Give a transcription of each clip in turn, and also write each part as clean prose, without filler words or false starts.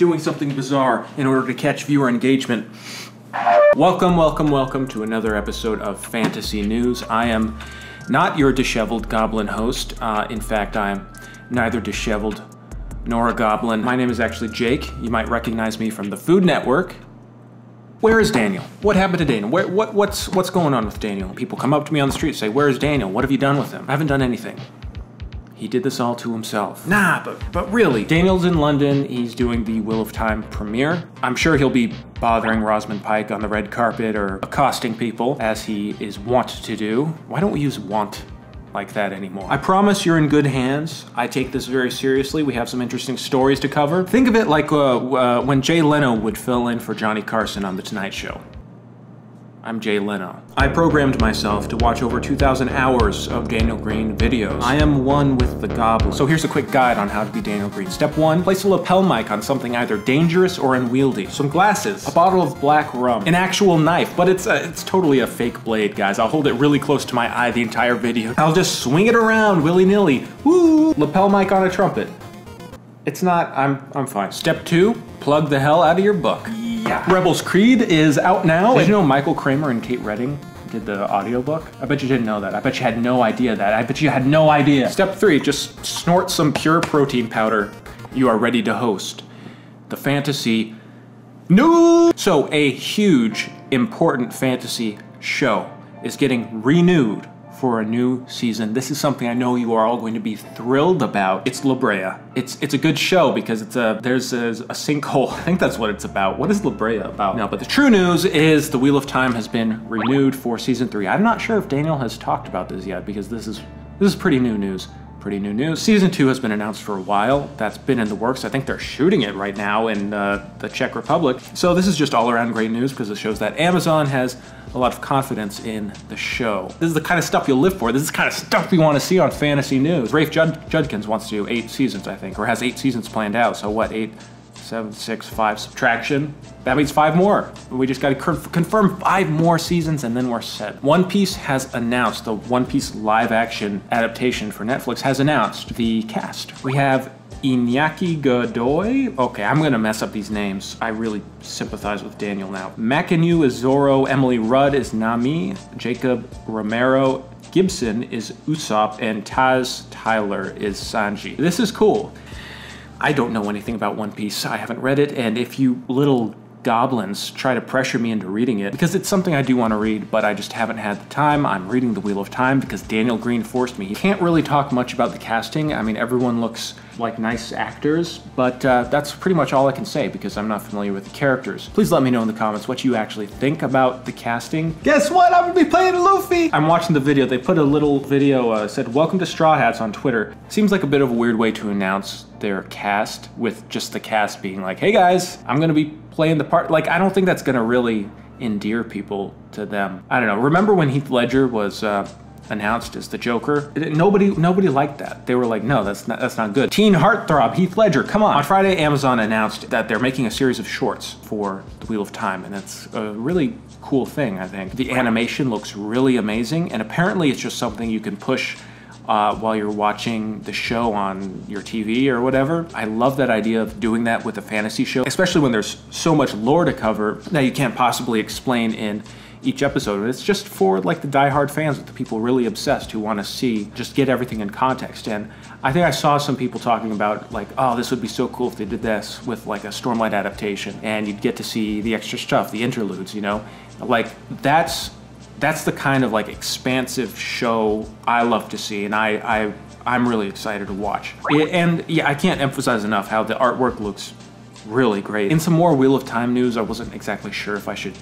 doing something bizarre in order to catch viewer engagement. Welcome to another episode of Fantasy News. I am not your disheveled goblin host. In fact, I am neither disheveled nor a goblin. My name is actually Jake. You might recognize me from the Food Network. Where is Daniel? What happened to Daniel? What's going on with Daniel? People come up to me on the street and say, "Where is Daniel? What have you done with him?" I haven't done anything. He did this all to himself. Nah, but really. Daniel's in London. He's doing the Wheel of Time premiere. I'm sure he'll be bothering Rosamund Pike on the red carpet or accosting people, as he is wont to do. Why don't we use want like that anymore? I promise you're in good hands. I take this very seriously. We have some interesting stories to cover. Think of it like when Jay Leno would fill in for Johnny Carson on The Tonight Show. I'm Jay Leno. I programmed myself to watch over 2,000 hours of Daniel Green videos. I am one with the goblin. So here's a quick guide on how to be Daniel Green. Step 1, place a lapel mic on something either dangerous or unwieldy. Some glasses, a bottle of black rum, an actual knife, but it's totally a fake blade, guys. I'll hold it really close to my eye the entire video. I'll just swing it around willy-nilly. Woo! Lapel mic on a trumpet. It's not, I'm fine. Step 2, plug the hell out of your book. Yeah. Rebels Creed is out now. Did you know Michael Kramer and Kate Redding did the audiobook? I bet you didn't know that. I bet you had no idea that. I bet you had no idea. Step 3, just snort some pure protein powder. You are ready to host the Fantasy News. So a huge, important fantasy show is getting renewed for a new season. This is something I know you are all going to be thrilled about. It's La Brea. It's a good show because there's a sinkhole. I think that's what it's about. What is La Brea about? No, but the true news is the Wheel of Time has been renewed for season 3. I'm not sure if Daniel has talked about this yet because this is pretty new news. Pretty new news. Season 2 has been announced for a while. That's been in the works. I think they're shooting it right now in the Czech Republic. So this is just all around great news because it shows that Amazon has a lot of confidence in the show. This is the kind of stuff you'll live for. This is the kind of stuff we want to see on Fantasy News. Rafe Judkins wants to do 8 seasons, I think, or has 8 seasons planned out. So what, 8, 7, 6, 5 subtraction? That means 5 more. We just got to confirm 5 more seasons and then we're set. One Piece has announced, the One Piece live action adaptation for Netflix has announced the cast. We have Iñaki Godoy. Okay, I'm gonna mess up these names. I really sympathize with Daniel now. Macanu is Zoro, Emily Rudd is Nami, Jacob Romero Gibson is Usopp, and Taz Tyler is Sanji. This is cool. I don't know anything about One Piece. I haven't read it, and if you little goblins try to pressure me into reading it, because it's something I do want to read, but I just haven't had the time. I'm reading The Wheel of Time because Daniel Green forced me. He can't really talk much about the casting. I mean, everyone looks like nice actors, but that's pretty much all I can say because I'm not familiar with the characters. Please let me know in the comments what you actually think about the casting. Guess what? I'm gonna be playing Luffy! I'm watching the video. They put a little video, said, "Welcome to Straw Hats" on Twitter. Seems like a bit of a weird way to announce their cast, with just the cast being like, "Hey guys, I'm gonna be playing the part." Like, I don't think that's gonna really endear people to them. I don't know. Remember when Heath Ledger was announced as the Joker? Nobody liked that. They were like, no, that's not good. Teen heartthrob Heath Ledger, come on. On Friday, Amazon announced that they're making a series of shorts for the Wheel of Time, and that's a really cool thing, I think. The animation looks really amazing, and apparently it's just something you can push while you're watching the show on your TV or whatever. I love that idea of doing that with a fantasy show, especially when there's so much lore to cover that you can't possibly explain in each episode. It's just for like the diehard fans, with the people really obsessed who want to see, just get everything in context. And I think I saw some people talking about like, oh, this would be so cool if they did this with like a Stormlight adaptation and you'd get to see the extra stuff, the interludes, you know? Like that's the kind of like expansive show I love to see, and I'm really excited to watch. And yeah, I can't emphasize enough how the artwork looks really great. In some more Wheel of Time news, I wasn't exactly sure if I should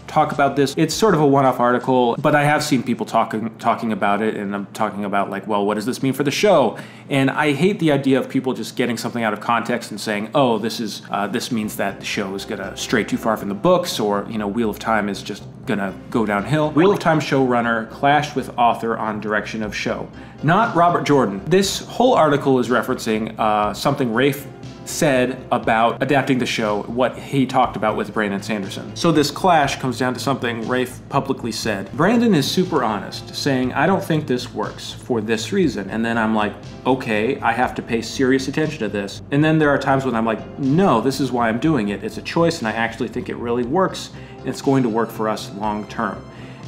talk about this. It's sort of a one-off article, but I have seen people talking about it, and I'm talking about like, well, what does this mean for the show? And I hate the idea of people just getting something out of context and saying, oh, this means that the show is gonna stray too far from the books, or, you know, Wheel of Time is just gonna go downhill. Wheel of Time showrunner clashed with author on direction of show. Not Robert Jordan. This whole article is referencing something Rafe said about adapting the show, what he talked about with Brandon Sanderson. So this clash comes down to something Rafe publicly said. Brandon is super honest, saying, I don't think this works for this reason. And then I'm like, okay, I have to pay serious attention to this. And then there are times when I'm like, no, this is why I'm doing it. It's a choice and I actually think it really works. And it's going to work for us long term.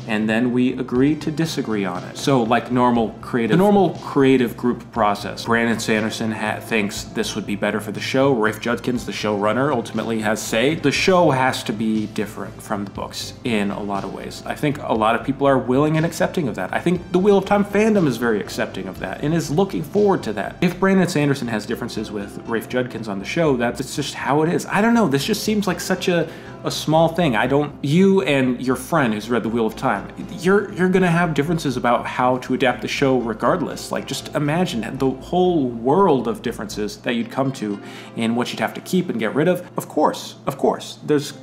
And then we agree to disagree on it. So like the normal creative group process. Brandon Sanderson thinks this would be better for the show. Rafe Judkins, the showrunner, ultimately has say. The show has to be different from the books in a lot of ways. I think a lot of people are willing and accepting of that. I think the Wheel of Time fandom is very accepting of that and is looking forward to that. If Brandon Sanderson has differences with Rafe Judkins on the show, that's just how it is. I don't know, this just seems like such a small thing. You and your friend who's read The Wheel of Time, you're gonna have differences about how to adapt the show regardless. Like, just imagine the whole world of differences that you'd come to and what you'd have to keep and get rid of. Of course, there's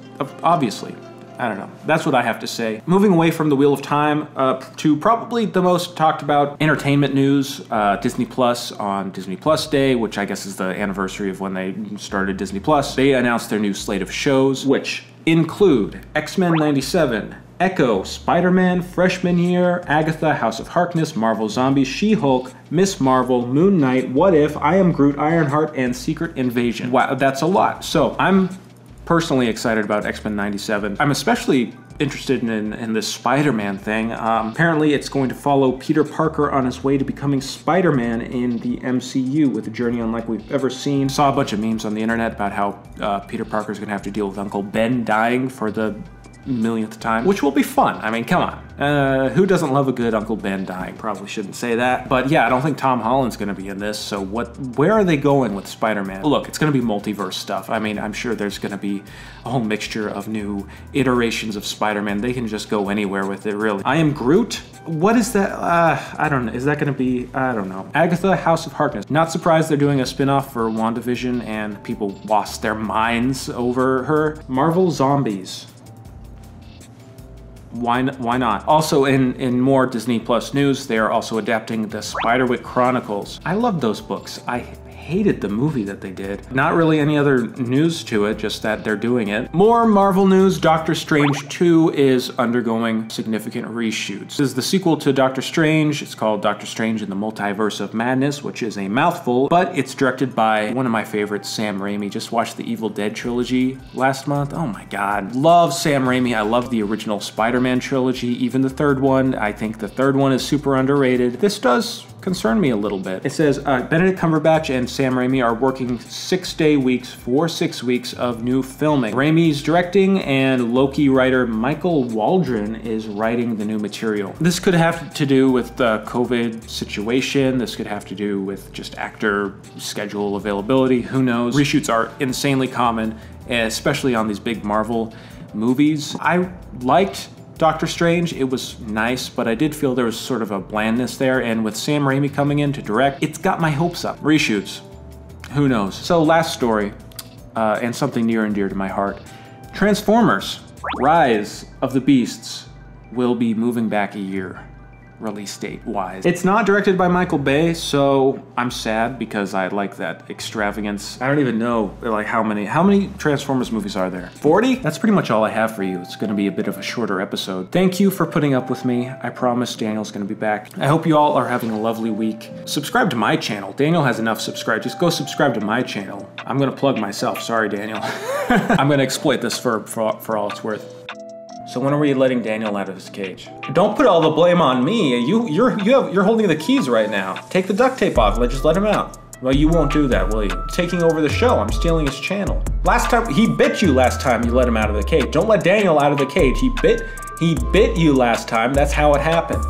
obviously. I don't know. That's what I have to say. Moving away from The Wheel of Time to probably the most talked about entertainment news, Disney Plus on Disney Plus Day, which I guess is the anniversary of when they started Disney Plus. They announced their new slate of shows, which include X-Men 97, Echo, Spider-Man, Freshman Year, Agatha, House of Harkness, Marvel Zombies, She-Hulk, Miss Marvel, Moon Knight, What If, I Am Groot, Ironheart, and Secret Invasion. Wow, that's a lot. So I'm personally excited about X-Men 97. I'm especially interested in this Spider-Man thing. Apparently it's going to follow Peter Parker on his way to becoming Spider-Man in the MCU with a journey unlike we've ever seen. Saw a bunch of memes on the internet about how Peter Parker's gonna have to deal with Uncle Ben dying for the millionth time, which will be fun. I mean, come on. Who doesn't love a good Uncle Ben dying? Probably shouldn't say that. But yeah, I don't think Tom Holland's gonna be in this, so where are they going with Spider-Man? Look, it's gonna be multiverse stuff. I mean, I'm sure there's gonna be a whole mixture of new iterations of Spider-Man. They can just go anywhere with it, really. I Am Groot? What is that? I don't know. Is that gonna be, I don't know. Agatha, House of Harkness. Not surprised they're doing a spin-off for WandaVision and people lost their minds over her. Marvel Zombies. Why not? Also in more Disney Plus news, they are also adapting the Spiderwick Chronicles. I love those books. I hated the movie that they did. Not really any other news to it, just that they're doing it. More Marvel news, Doctor Strange 2 is undergoing significant reshoots. This is the sequel to Doctor Strange. It's called Doctor Strange in the Multiverse of Madness, which is a mouthful, but it's directed by one of my favorites, Sam Raimi. Just watched the Evil Dead trilogy last month. Oh my God. Love Sam Raimi. I love the original Spider-Man trilogy, even the third one. I think the third one is super underrated. This does concern me a little bit. It says Benedict Cumberbatch and Sam Raimi are working 6-day weeks for 6 weeks of new filming. Raimi's directing and Loki writer Michael Waldron is writing the new material. This could have to do with the COVID situation. This could have to do with just actor schedule availability. Who knows? Reshoots are insanely common, especially on these big Marvel movies. I liked Doctor Strange. It was nice, but I did feel there was sort of a blandness there, and with Sam Raimi coming in to direct, it's got my hopes up. Reshoots, who knows? So last story, and something near and dear to my heart. Transformers, Rise of the Beasts will be moving back a year, release date wise. It's not directed by Michael Bay, so I'm sad because I like that extravagance. I don't even know like how many Transformers movies are there? 40? That's pretty much all I have for you. It's gonna be a bit of a shorter episode. Thank you for putting up with me. I promise Daniel's gonna be back. I hope you all are having a lovely week. Subscribe to my channel. Daniel has enough subscribers. Just go subscribe to my channel. I'm gonna plug myself. Sorry, Daniel. I'm gonna exploit this for all it's worth. So when are we letting Daniel out of his cage? Don't put all the blame on me. You're holding the keys right now. Take the duct tape off. Just let him out. Well, you won't do that, will you? Taking over the show. I'm stealing his channel. Last time he bit you. Last time you let him out of the cage. Don't let Daniel out of the cage. He bit you last time. That's how it happened.